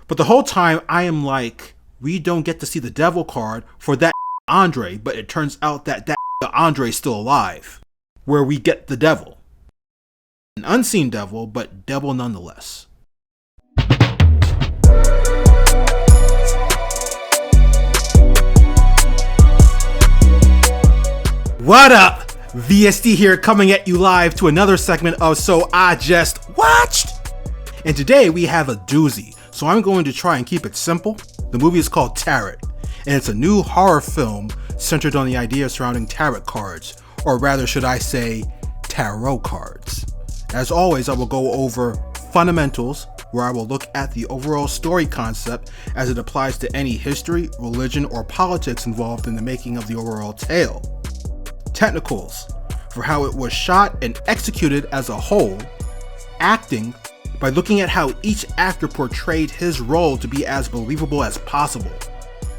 But the whole time I am like, we don't get to see the devil card for that Andre, but it turns out that Andre is still alive, where we get the devil. An unseen devil, but devil nonetheless. What up? VSD here, coming at you live to another segment of So I Just Watched. And today we have a doozy, so I'm going to try and keep it simple. The movie is called Tarot, and it's a new horror film centered on the idea surrounding tarot cards, or rather should I say, tarot cards. As always, I will go over fundamentals, where I will look at the overall story concept as it applies to any history, religion, or politics involved in the making of the overall tale. Technicals, for how it was shot and executed as a whole. Acting, by looking at how each actor portrayed his role to be as believable as possible.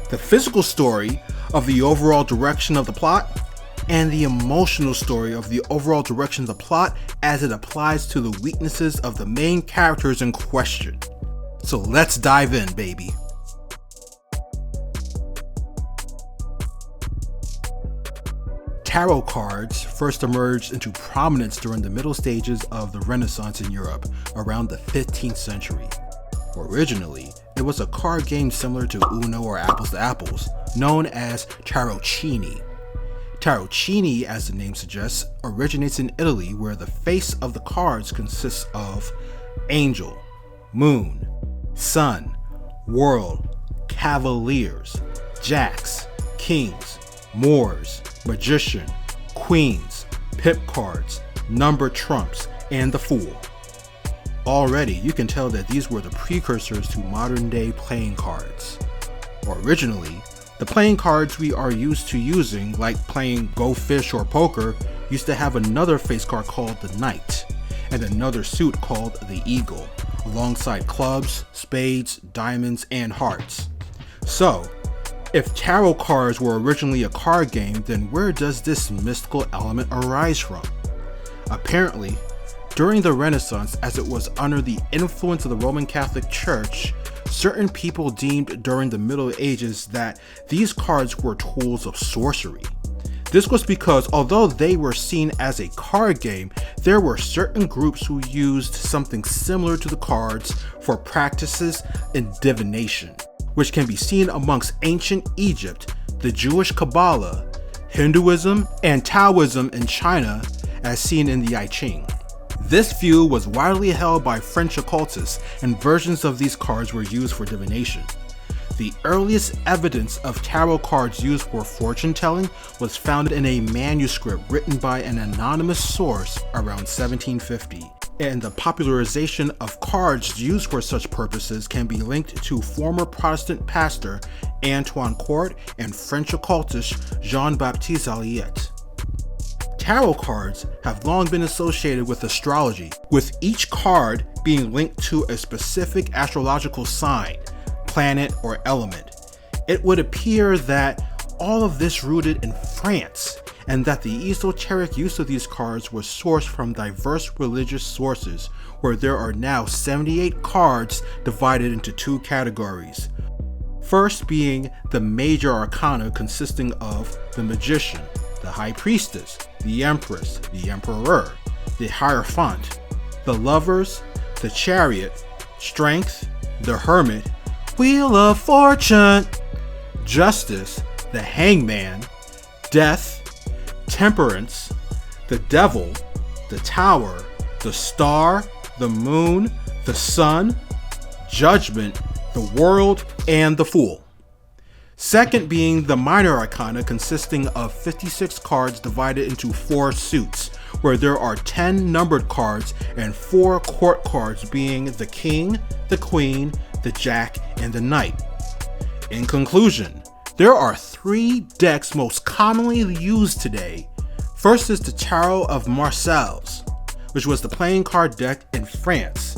The physical story of the overall direction of the plot, and the emotional story of the overall direction of the plot as it applies to the weaknesses of the main characters in question. So let's dive in, baby. Tarot cards first emerged into prominence during the middle stages of the Renaissance in Europe, around the 15th century. Originally, it was a card game similar to Uno or Apples to Apples, known as Tarocchini. Tarocchini, as the name suggests, originates in Italy, where the face of the cards consists of angel, moon, sun, world, cavaliers, jacks, kings, Moors, magician, queens, pip cards, number trumps, and the fool. Already, you can tell that these were the precursors to modern day playing cards. Originally, the playing cards we are used to using, like playing Go Fish or poker, used to have another face card called the Knight, and another suit called the Eagle, alongside clubs, spades, diamonds, and hearts. So, if tarot cards were originally a card game, then where does this mystical element arise from? Apparently, during the Renaissance, as it was under the influence of the Roman Catholic Church, certain people deemed during the Middle Ages that these cards were tools of sorcery. This was because although they were seen as a card game, there were certain groups who used something similar to the cards for practices in divination, which can be seen amongst ancient Egypt, the Jewish Kabbalah, Hinduism, and Taoism in China, as seen in the I Ching. This view was widely held by French occultists, and versions of these cards were used for divination. The earliest evidence of tarot cards used for fortune telling was found in a manuscript written by an anonymous source around 1750. And the popularization of cards used for such purposes can be linked to former Protestant pastor Antoine Court and French occultist Jean-Baptiste Alliette. Tarot cards have long been associated with astrology, with each card being linked to a specific astrological sign, planet, or element. It would appear that all of this rooted in France, and that the esoteric use of these cards was sourced from diverse religious sources, where there are now 78 cards divided into two categories. First being the major arcana, consisting of the magician, the high priestess, the empress, the emperor, the hierophant, the lovers, the chariot, strength, the hermit, wheel of fortune, justice, the hangman, death, temperance, the devil, the tower, the star, the moon, the sun, judgment, the world, and the fool. Second being the minor arcana, consisting of 56 cards divided into 4 suits, where there are 10 numbered cards and 4 court cards, being the king, the queen, the jack, and the knight. In conclusion, there are 3 decks most commonly used today. First is the Tarot of Marseilles, which was the playing card deck in France.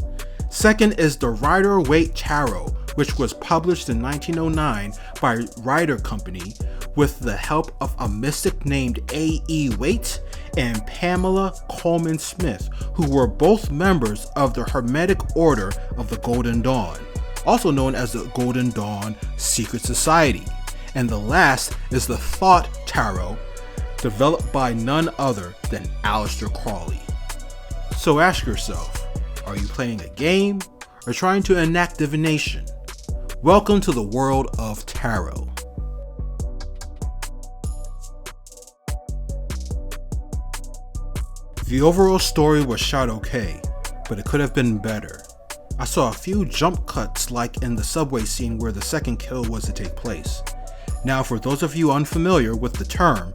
Second is the Rider-Waite Tarot, which was published in 1909 by Rider Company with the help of a mystic named A.E. Waite and Pamela Coleman Smith, who were both members of the Hermetic Order of the Golden Dawn. also known as the Golden Dawn Secret Society. And the last is the Thought Tarot, developed by none other than Aleister Crowley. So ask yourself, are you playing a game or trying to enact divination? Welcome to the world of tarot. The overall story was shot okay, but it could have been better. I saw a few jump cuts like in the subway scene where the second kill was to take place. Now for those of you unfamiliar with the term,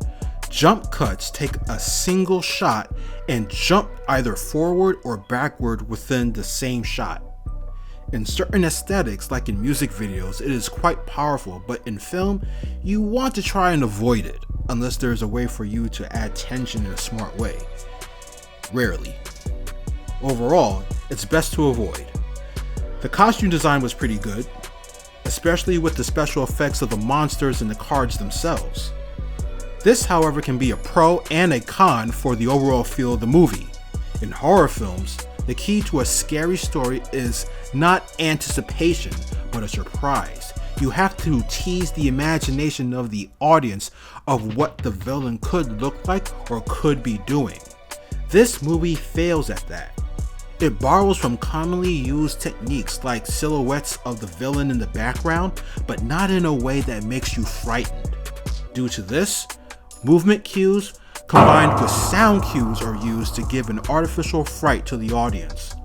jump cuts take a single shot and jump either forward or backward within the same shot. In certain aesthetics, like in music videos, it is quite powerful, but in film, you want to try and avoid it, unless there is a way for you to add tension in a smart way. Rarely. Overall, it's best to avoid. The costume design was pretty good, especially with the special effects of the monsters and the cards themselves. This, however, can be a pro and a con for the overall feel of the movie. In horror films, the key to a scary story is not anticipation, but a surprise. You have to tease the imagination of the audience of what the villain could look like or could be doing. This movie fails at that. It borrows from commonly used techniques like silhouettes of the villain in the background, but not in a way that makes you frightened. Due to this, movement cues combined with sound cues are used to give an artificial fright to the audience.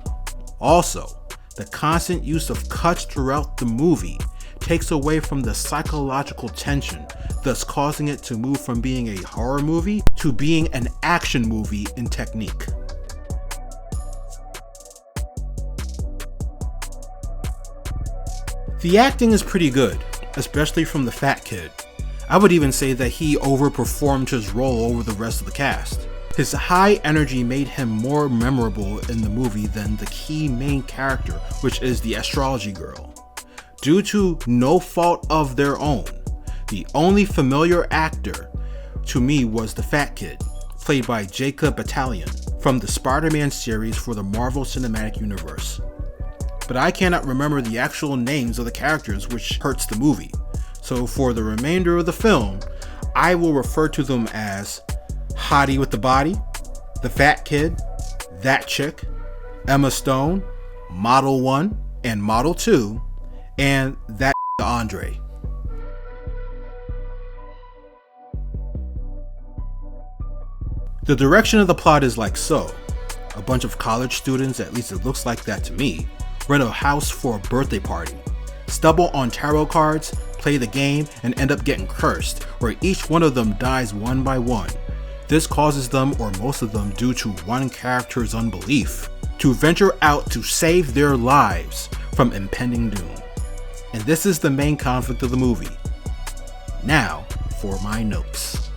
Also, the constant use of cuts throughout the movie takes away from the psychological tension, thus causing it to move from being a horror movie to being an action movie in technique. The acting is pretty good, especially from the fat kid. I would even say that he overperformed his role over the rest of the cast. His high energy made him more memorable in the movie than the key main character, which is the astrology girl. Due to no fault of their own, the only familiar actor to me was the fat kid, played by Jacob Batalon from the Spider-Man series for the Marvel Cinematic Universe. But I cannot remember the actual names of the characters, which hurts the movie. So for the remainder of the film, I will refer to them as Hottie with the Body, the Fat Kid, That Chick, Emma Stone, Model 1 and Model 2, and That Andre. The direction of the plot is like so. A bunch of college students, at least it looks like that to me, rent a house for a birthday party, stumble on tarot cards, play the game, and end up getting cursed, where each one of them dies one by one. This causes them, or most of them due to one character's unbelief, to venture out to save their lives from impending doom. And this is the main conflict of the movie. Now, for my notes.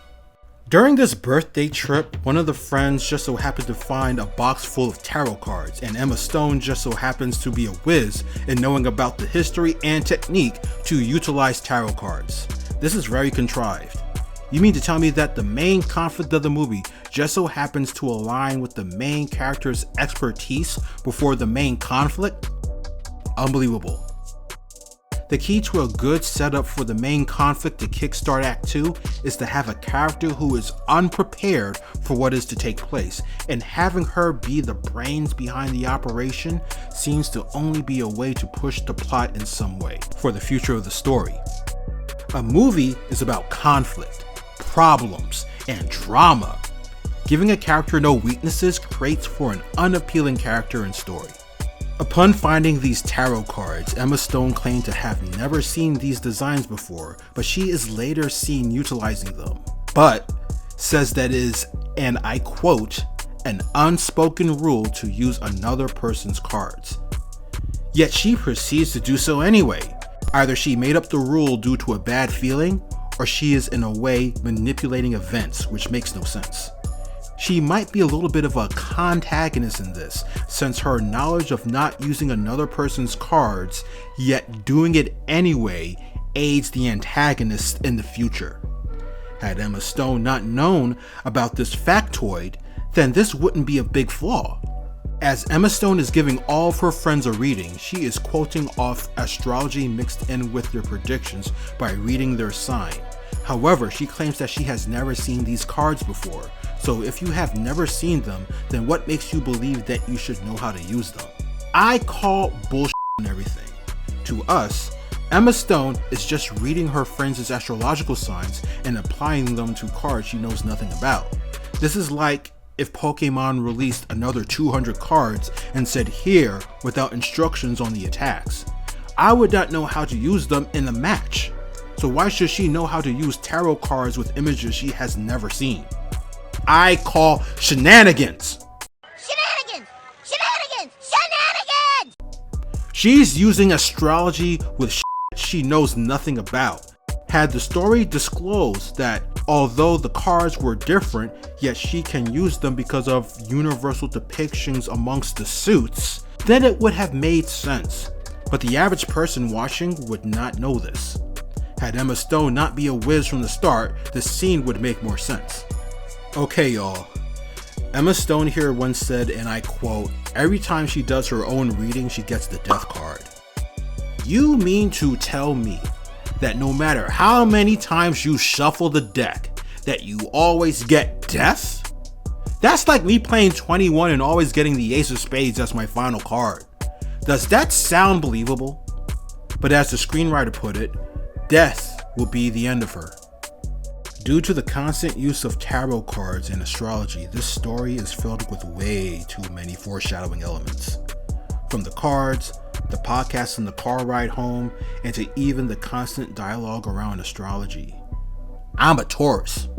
During this birthday trip, one of the friends just so happened to find a box full of tarot cards, and Emma Stone just so happens to be a whiz in knowing about the history and technique to utilize tarot cards. This is very contrived. You mean to tell me that the main conflict of the movie just so happens to align with the main character's expertise before the main conflict? Unbelievable. The key to a good setup for the main conflict to kickstart Act 2 is to have a character who is unprepared for what is to take place, and having her be the brains behind the operation seems to only be a way to push the plot in some way for the future of the story. A movie is about conflict, problems, and drama. Giving a character no weaknesses creates for an unappealing character and story. Upon finding these tarot cards, Emma Stone claimed to have never seen these designs before, but she is later seen utilizing them, but says that it is, and I quote, an unspoken rule to use another person's cards. Yet she proceeds to do so anyway. Either she made up the rule due to a bad feeling, or she is in a way manipulating events, which makes no sense. She might be a little bit of a contagonist in this, since her knowledge of not using another person's cards, yet doing it anyway, aids the antagonist in the future. Had Emma Stone not known about this factoid, then this wouldn't be a big flaw. As Emma Stone is giving all of her friends a reading, she is quoting off astrology mixed in with their predictions by reading their sign. However, she claims that she has never seen these cards before, so if you have never seen them, then what makes you believe that you should know how to use them? I call bullshit and everything. To us, Emma Stone is just reading her friends' astrological signs and applying them to cards she knows nothing about. This is like if Pokemon released another 200 cards and said here without instructions on the attacks. I would not know how to use them in a match. So why should she know how to use tarot cards with images she has never seen? I call shenanigans. Shenanigans! Shenanigans! Shenanigans! She's using astrology with shit she knows nothing about. Had the story disclosed that although the cards were different, yet she can use them because of universal depictions amongst the suits, then it would have made sense. But the average person watching would not know this. Had Emma Stone not be a whiz from the start, the scene would make more sense. Okay y'all, Emma Stone here once said, and I quote, "Every time she does her own reading, she gets the death card." You mean to tell me that no matter how many times you shuffle the deck, that you always get death? That's like me playing 21 and always getting the ace of spades as my final card. Does that sound believable? But as the screenwriter put it, death will be the end of her. Due to the constant use of tarot cards and astrology, this story is filled with way too many foreshadowing elements. From the cards, the podcast in the car ride home, and to even the constant dialogue around astrology. I'm a Taurus.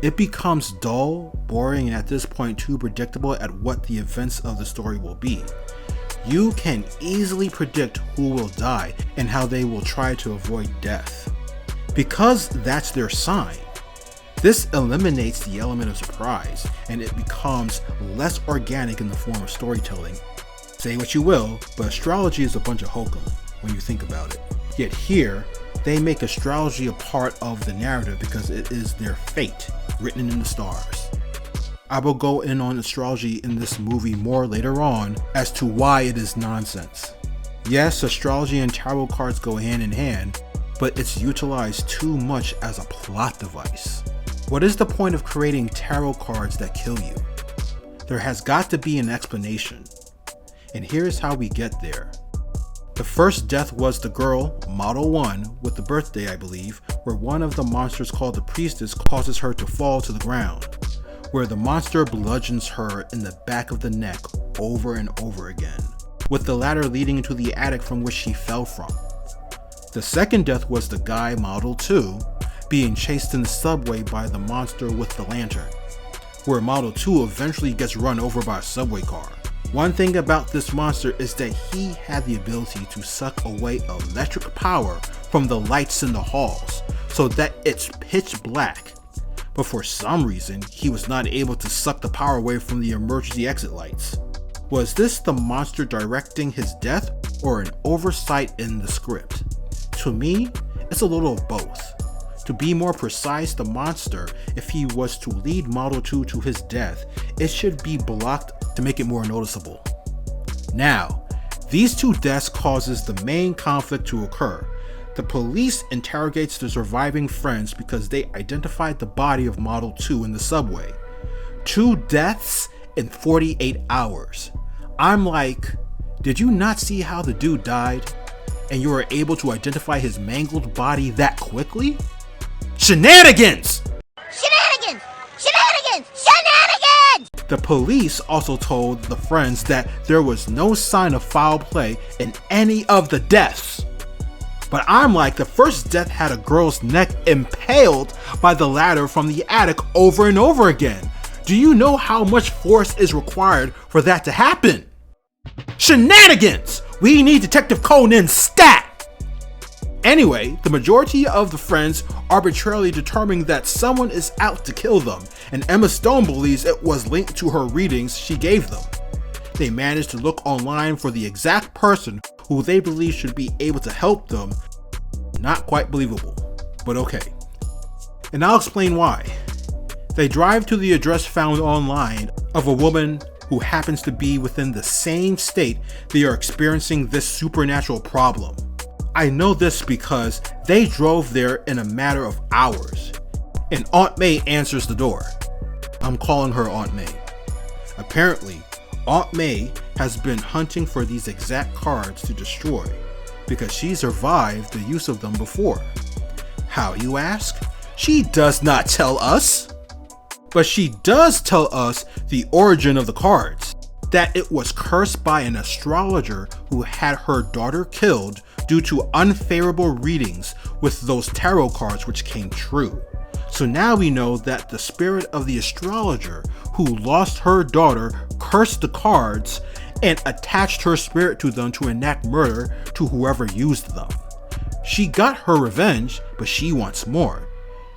It becomes dull, boring, and at this point too predictable at what the events of the story will be. You can easily predict who will die and how they will try to avoid death. Because that's their sign. This eliminates the element of surprise, and it becomes less organic in the form of storytelling. Say what you will, but astrology is a bunch of hokum when you think about it. Yet here, they make astrology a part of the narrative because it is their fate written in the stars. I will go in on astrology in this movie more later on as to why it is nonsense. Yes, astrology and tarot cards go hand in hand, but it's utilized too much as a plot device. What is the point of creating tarot cards that kill you? There has got to be an explanation. And here's how we get there. The first death was the girl, Model 1, with the birthday I believe, where one of the monsters called the Priestess causes her to fall to the ground, where the monster bludgeons her in the back of the neck over and over again, with the ladder leading into the attic from which she fell from. The second death was the guy, Model 2, being chased in the subway by the monster with the lantern, where Model 2 eventually gets run over by a subway car. One thing about this monster is that he had the ability to suck away electric power from the lights in the halls so that it's pitch black. But for some reason, he was not able to suck the power away from the emergency exit lights. Was this the monster directing his death or an oversight in the script? To me, it's a little of both. To be more precise, the monster, if he was to lead Model 2 to his death, it should be blocked to make it more noticeable. Now, these two deaths causes the main conflict to occur. The police interrogates the surviving friends because they identified the body of Model 2 in the subway. 2 deaths in 48 hours. I'm like, did you not see how the dude died? And you were able to identify his mangled body that quickly? Shenanigans! Shenanigans! Shenanigans! Shenanigans! The police also told the friends that there was no sign of foul play in any of the deaths. But I'm like, the first death had a girl's neck impaled by the ladder from the attic over and over again. Do you know how much force is required for that to happen? Shenanigans! We need Detective Conan stat! Anyway, the majority of the friends arbitrarily determine that someone is out to kill them, and Emma Stone believes it was linked to her readings she gave them. They manage to look online for the exact person who they believe should be able to help them. Not quite believable, but okay. And I'll explain why. They drive to the address found online of a woman who happens to be within the same state they are experiencing this supernatural problem. I know this because they drove there in a matter of hours, and Aunt May answers the door. I'm calling her Aunt May. Apparently, Aunt May has been hunting for these exact cards to destroy because she survived the use of them before. How, you ask? She does not tell us. But she does tell us the origin of the cards, that it was cursed by an astrologer who had her daughter killed due to unfavorable readings with those tarot cards which came true. So now we know that the spirit of the astrologer who lost her daughter cursed the cards and attached her spirit to them to enact murder to whoever used them. She got her revenge, but she wants more.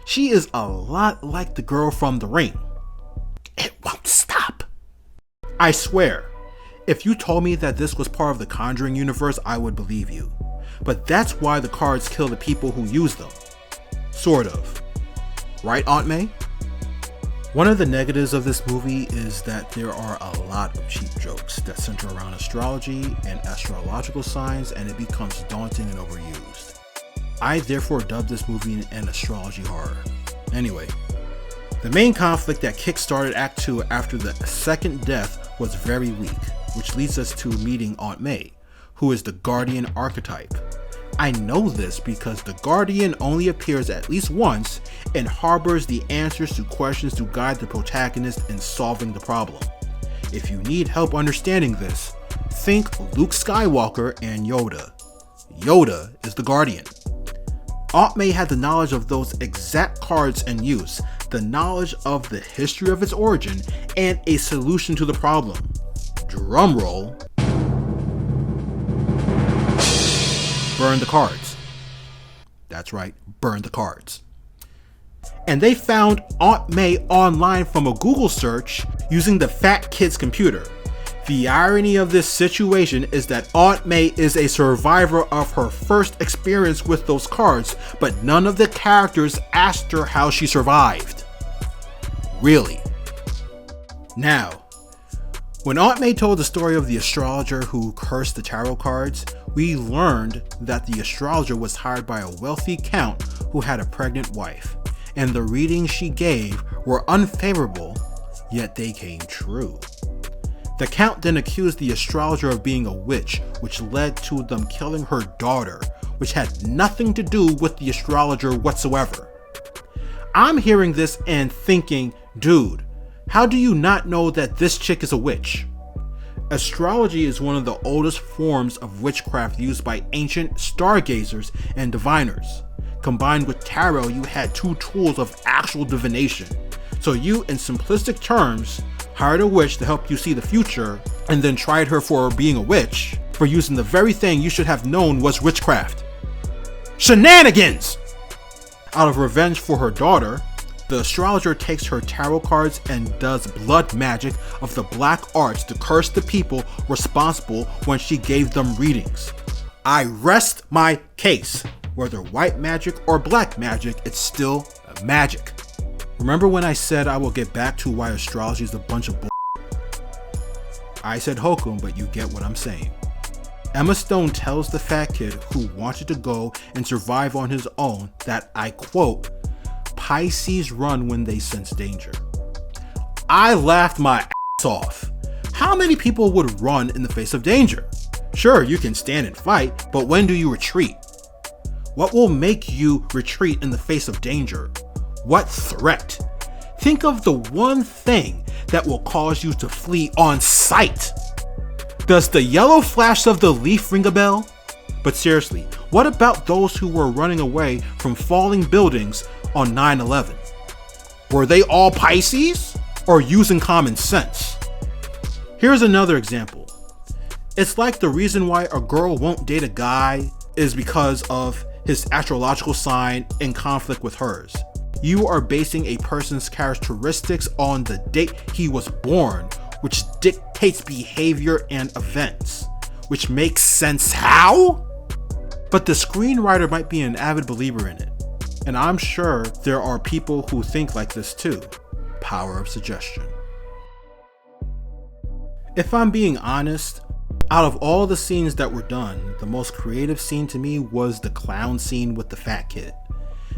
She is a lot like the girl from The Ring. It won't stop. I swear, if you told me that this was part of the Conjuring universe, I would believe you. But that's why the cards kill the people who use them. Sort of. Right, Aunt May? One of the negatives of this movie is that there are a lot of cheap jokes that center around astrology and astrological signs, and it becomes daunting and overused. I therefore dubbed this movie an astrology horror. Anyway, the main conflict that kick-started Act 2 after the second death was very weak, which leads us to meeting Aunt May, who is the Guardian archetype. I know this because the Guardian only appears at least once and harbors the answers to questions to guide the protagonist in solving the problem. If you need help understanding this, think Luke Skywalker and Yoda. Yoda is the Guardian. Aunt May had the knowledge of those exact cards in use, the knowledge of the history of its origin, and a solution to the problem. Drumroll. Burn the cards. That's right, burn the cards. And they found Aunt May online from a Google search using the fat kid's computer. The irony of this situation is that Aunt May is a survivor of her first experience with those cards, but none of the characters asked her how she survived. Really? Now, when Aunt May told the story of the astrologer who cursed the tarot cards, we learned that the astrologer was hired by a wealthy count who had a pregnant wife, and the readings she gave were unfavorable, yet they came true. The count then accused the astrologer of being a witch, which led to them killing her daughter, which had nothing to do with the astrologer whatsoever. I'm hearing this and thinking, dude, how do you not know that this chick is a witch? Astrology is one of the oldest forms of witchcraft used by ancient stargazers and diviners. Combined with tarot, you had two tools of actual divination. So you, in simplistic terms, hired a witch to help you see the future, and then tried her for being a witch, for using the very thing you should have known was witchcraft. Shenanigans! Out of revenge for her daughter, the astrologer takes her tarot cards and does blood magic of the black arts to curse the people responsible when she gave them readings. I rest my case. Whether white magic or black magic, it's still magic. Remember when I said I will get back to why astrology is a bunch of bull? I said hokum, but you get what I'm saying. Emma Stone tells the fat kid who wanted to go and survive on his own that, I quote, Pisces run when they sense danger. I laughed my ass off. How many people would run in the face of danger? Sure, you can stand and fight, but when do you retreat? What will make you retreat in the face of danger? What threat? Think of the one thing that will cause you to flee on sight. Does the yellow flash of the leaf ring a bell? But seriously, what about those who were running away from falling buildings on 9/11? Were they all Pisces or using common sense? Here's another example. It's like the reason why a girl won't date a guy is because of his astrological sign in conflict with hers. You are basing a person's characteristics on the date he was born, which dictates behavior and events. Which makes sense how? But the screenwriter might be an avid believer in it. And I'm sure there are people who think like this too. Power of suggestion. If I'm being honest, out of all the scenes that were done, the most creative scene to me was the clown scene with the fat kid.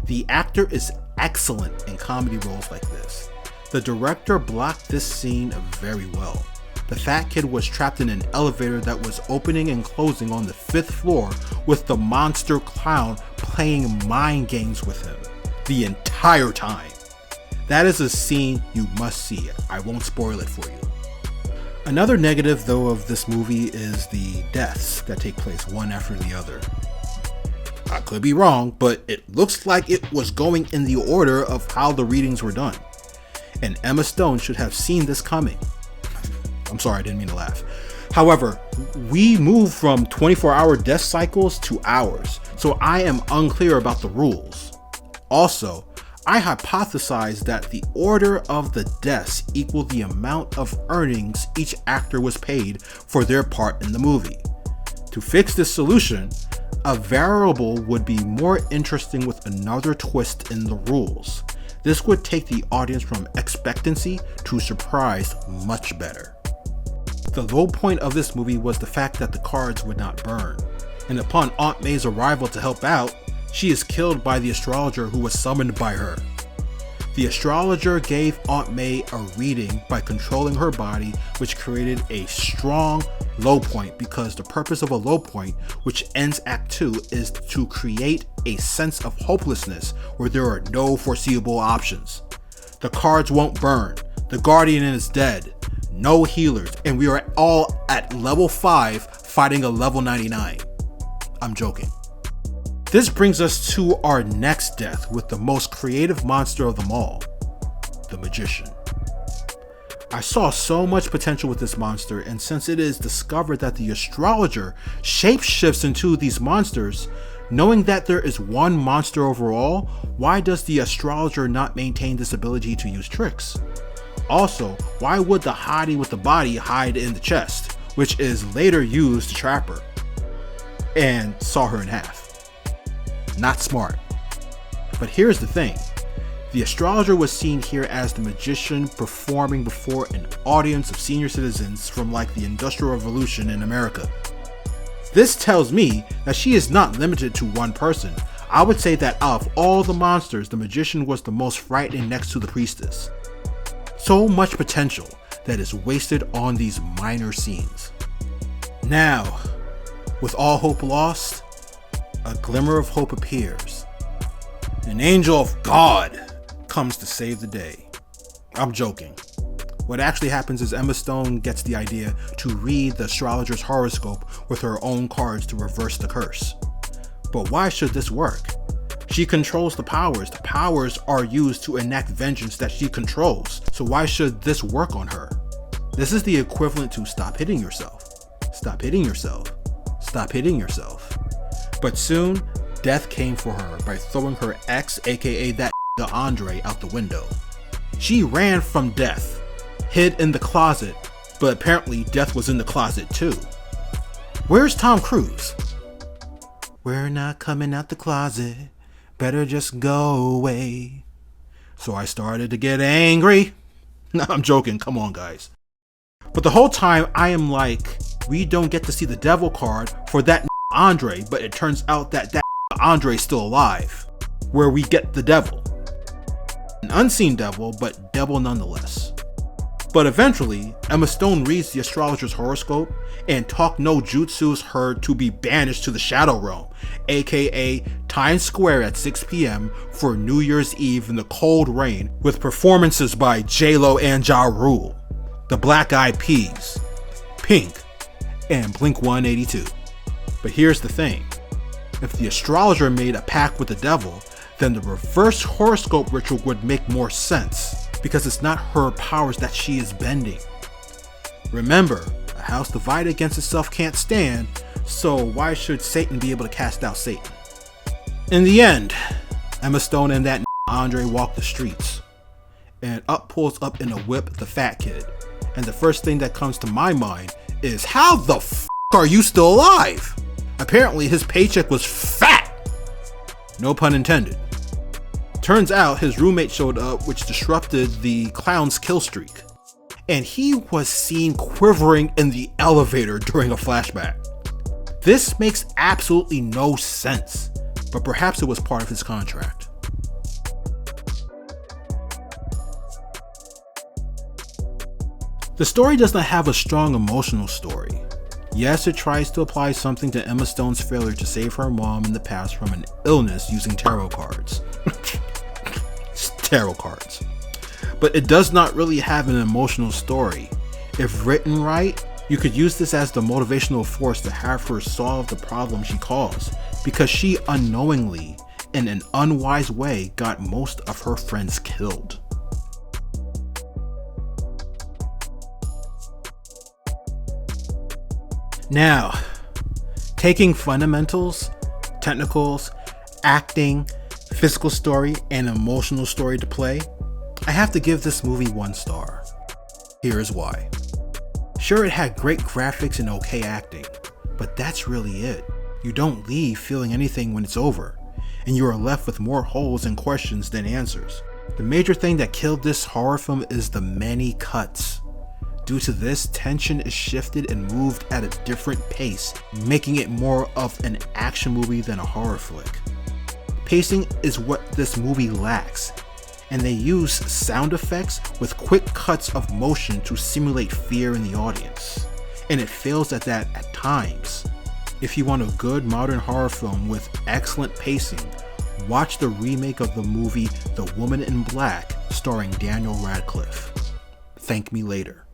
The actor is excellent in comedy roles like this. The director blocked this scene very well. The fat kid was trapped in an elevator that was opening and closing on the 5th floor with the monster clown playing mind games with him the entire time. That is a scene you must see. I won't spoil it for you. Another negative though of this movie is the deaths that take place one after the other. I could be wrong, but it looks like it was going in the order of how the readings were done. And Emma Stone should have seen this coming. I'm sorry, I didn't mean to laugh. However, we move from 24-hour death cycles to hours, so I am unclear about the rules. Also, I hypothesized that the order of the deaths equaled the amount of earnings each actor was paid for their part in the movie. To fix this solution, a variable would be more interesting with another twist in the rules. This would take the audience from expectancy to surprise much better. The low point of this movie was the fact that the cards would not burn, and upon Aunt May's arrival to help out, she is killed by the astrologer who was summoned by her. The astrologer gave Aunt May a reading by controlling her body, which created a strong low point, because the purpose of a low point, which ends Act 2, is to create a sense of hopelessness where there are no foreseeable options. The cards won't burn, the Guardian is dead, no healers, and we are all at level 5 fighting a level 99. I'm joking. This brings us to our next death with the most creative monster of them all, the Magician. I saw so much potential with this monster, and since it is discovered that the astrologer shapeshifts into these monsters, knowing that there is one monster overall, why does the astrologer not maintain this ability to use tricks? Also, why would the hottie with the body hide in the chest, which is later used to trap her, and saw her in half? Not smart. But here's the thing. The astrologer was seen here as the magician performing before an audience of senior citizens from like the Industrial Revolution in America. This tells me that she is not limited to one person. I would say that out of all the monsters, the magician was the most frightening next to the priestess. So much potential that is wasted on these minor scenes. Now, with all hope lost, a glimmer of hope appears. An angel of God comes to save the day. I'm joking. What actually happens is Emma Stone gets the idea to read the astrologer's horoscope with her own cards to reverse the curse. But why should this work? She controls the powers. The powers are used to enact vengeance that she controls. So why should this work on her? This is the equivalent to stop hitting yourself. Stop hitting yourself. Stop hitting yourself. But soon, death came for her by throwing her ex, aka that Andre, out the window. She ran from death, hid in the closet, but apparently death was in the closet too. Where's Tom Cruise? We're not coming out the closet, better just go away. So I started to get angry. No, I'm joking, come on guys. But the whole time I am like, we don't get to see the devil card for that Andre, but it turns out that Andre is still alive, where we get the devil. An unseen devil, but devil nonetheless. But eventually, Emma Stone reads the astrologer's horoscope, and Talk No Jutsu's her to be banished to the Shadow Realm, aka Times Square at 6 p.m. for New Year's Eve in the cold rain, with performances by J-Lo and Ja Rule, the Black Eyed Peas, Pink, and Blink-182. But here's the thing. If the astrologer made a pact with the devil, then the reverse horoscope ritual would make more sense, because it's not her powers that she is bending. Remember, a house divided against itself can't stand, so why should Satan be able to cast out Satan? In the end, Emma Stone and that Andre walk the streets, and up pulls up in a whip the fat kid, and the first thing that comes to my mind is, how the f*** are you still alive? Apparently his paycheck was fat! No pun intended. Turns out his roommate showed up, which disrupted the clown's kill streak. and he was seen quivering in the elevator during a flashback. This makes absolutely no sense, but perhaps it was part of his contract. The story does not have a strong emotional story. Yes, it tries to apply something to Emma Stone's failure to save her mom in the past from an illness using tarot cards. Tarot cards. But it does not really have an emotional story. If written right, you could use this as the motivational force to have her solve the problem she caused, because she unknowingly, in an unwise way, got most of her friends killed. Now, taking fundamentals, technicals, acting, physical story, and emotional story to play, I have to give this movie 1 star. Here is why. Sure, it had great graphics and okay acting, but that's really it. You don't leave feeling anything when it's over, and you are left with more holes and questions than answers. The major thing that killed this horror film is the many cuts. Due to this, tension is shifted and moved at a different pace, making it more of an action movie than a horror flick. Pacing is what this movie lacks, and they use sound effects with quick cuts of motion to simulate fear in the audience, and it fails at that at times. If you want a good modern horror film with excellent pacing, watch the remake of the movie The Woman in Black starring Daniel Radcliffe. Thank me later.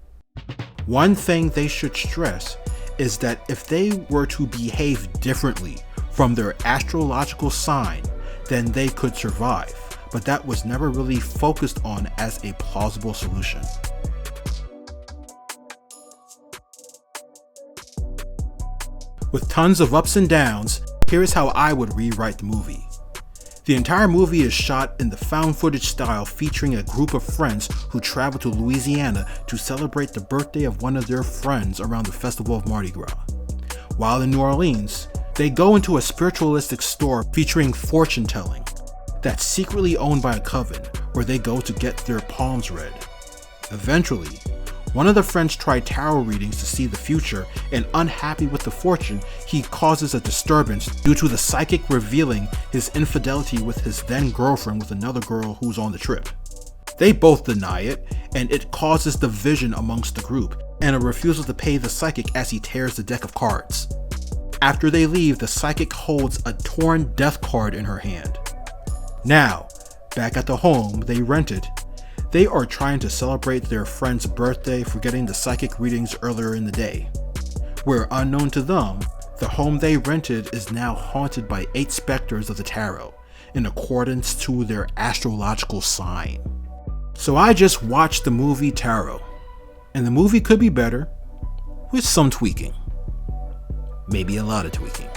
One thing they should stress is that if they were to behave differently from their astrological sign, then they could survive, but that was never really focused on as a plausible solution. With tons of ups and downs, here's how I would rewrite the movie. The entire movie is shot in the found footage style, featuring a group of friends who travel to Louisiana to celebrate the birthday of one of their friends around the festival of Mardi Gras. While in New Orleans, they go into a spiritualistic store featuring fortune telling that's secretly owned by a coven, where they go to get their palms read. Eventually, one of the friends tried tarot readings to see the future, and unhappy with the fortune, he causes a disturbance due to the psychic revealing his infidelity with his then girlfriend with another girl who's on the trip. They both deny it, and it causes division amongst the group, and a refusal to pay the psychic as he tears the deck of cards. After they leave, the psychic holds a torn death card in her hand. Now, back at the home they rented, they are trying to celebrate their friend's birthday for getting the psychic readings earlier in the day, where unknown to them, the home they rented is now haunted by 8 specters of the tarot, in accordance to their astrological sign. So I just watched the movie Tarot, and the movie could be better, with some tweaking. Maybe a lot of tweaking.